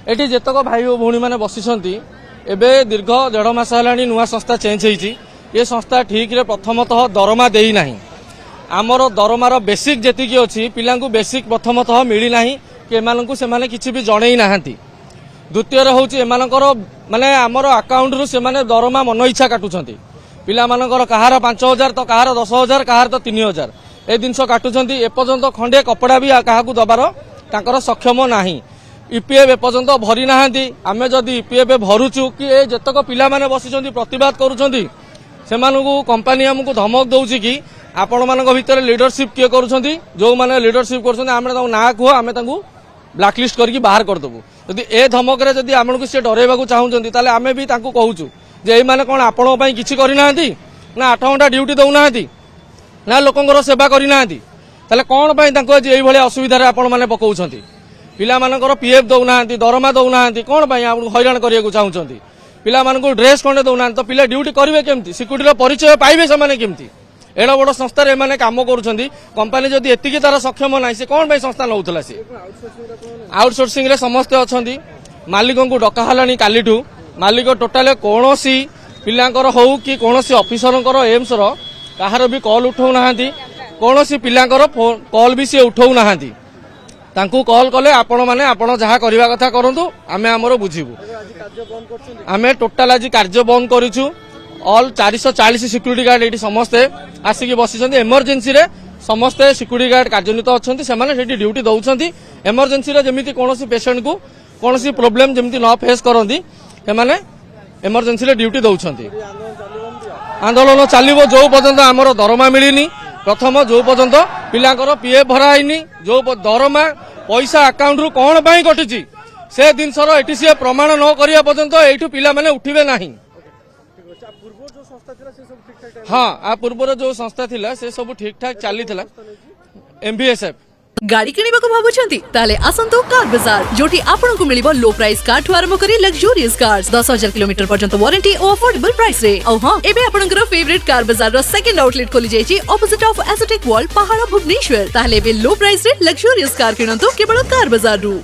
Eighty जेतक भाई और भौणी मैंने बसिंट एवं दीर्घ 1.5 मास है नुआ संस्था चेंज होती ये संस्था ठीक रे प्रथमतः दरमा देना आमर दरमार बेसिक जी अच्छी पिला बेसिक प्रथमतः मिलना कि से किसी भी जन ना द्वितीय हूँ एमकर माने आमर अकाउंट रु से दरमा मन इच्छा काटुंट पिला कहार 5,000 तो कहार 10,000 कहार तो 3,000 ए जिनस काटुंट एपर्यंत खंडे कपड़ा भी क्या दबार सक्षम ना ईपीएफ एपर्यंत भरी ना आम जदि ईपीएफ भरुचु कि जेतक पिला माने बसिଛନ୍ତି प्रतिवाद करुछंती सेमानकु कंपनी हमकु धमक दउछि कि आपण मानक भितर लीडरशिप किए करुछंती जो माने लीडरशिप करुछंती आमे ताऊ ना कुह आमे तांकु ब्लैकलिस्ट करके बाहर कर देबु यदि ए धमक रे यदि आमनकु से डरेबाकु चाहुछंती ताले आमे भी तांकु कहूछु जे एई माने कोन आपण पई किछि करि नाहंती ना 8 घंटा ड्यूटी दउ नाहंती ना लोकंकर सेवा करि नाहंती ताले कोन पई तांको जे एई भले असुविधा रे आपण माने पकाउछंती पिला मानकर पीएफ दौना दरमा दौना कौन हैरान करने चाहूँगी पिला मानक ड्रेस खंडे दौना तो पिला ड्यूटी करेंगे केमती सिक्यूरीर परिचय पाइबे से केमती एड़ा बड़ संस्था एमाने काम करुँच कंपनी जदि एतिकी तार सक्षम ना से कौन संस्था नौला सी आउटसोर्सिंग रे समस्ते अच्छा मालिक को डकाला कालीठू मालिक टोटाल कौन पिलांकर हो कि कौन ऑफिसर एम्स कहार भी कॉल उठाऊना कौन पिलांकर कॉल भी सी उठाऊना तांकू कॉल कले आपण माने आपण जहाँ करबा कथा करंतु आमे हमरो बुझिबु आमे टोटाल आज कार्य बंद करिछु ऑल 440 सिक्यूरिटी गार्ड एटी समस्ते आसिकी बसिछन्ती इमरजेंसी रे समस्ते सिक्यूरिटी गार्ड कार्यनित अछन्ती सेमाने सेठी ड्यूटी दउछन्ती इमरजेंसी रे जेमिति कोनोसी पेशेंट को कोनोसी प्रॉब्लम जेमिति न फेस करंती सेमाने इमरजेंसी रे ड्यूटी दउछन्ती आंदोलन चलिबो जो पर्यंत हमरो दरमा मिलिनी प्रथम जो पर्यंत पिलांकर पीएफ भराइनी जो दरमा पैसा अकाउंट रु कौन पाई कटिची से जिनसर एटी सी प्रमाण न करिया पर्यंत एठू पिला माने उठिबे नाही हाँ आ पूर्वर जो संस्था थिला से सब ठीक ठाक चली थिला एमबीएसएफ गाड़ी किनिबा को भाबुछंती ताले आसंतो कार बाजार जोटी आपन को मिलिबो लो प्राइस कार ठु आरंभ करी लग्जरियस कार्स 10,000 किलोमीटर पर्यंत वारंटी और अफोर्डेबल प्राइस रे औ हां एबे आपनकर फेवरेट कार बाजार रो सेकंड आउटलेट खोली जायछि ऑपोजिट ऑफ एस्थेटिक वर्ल्ड पहाड़ भुवनेश्वर ताले बे लो प्राइस रे लग्जरियस कार किनंतो केवल कार बाजार रु।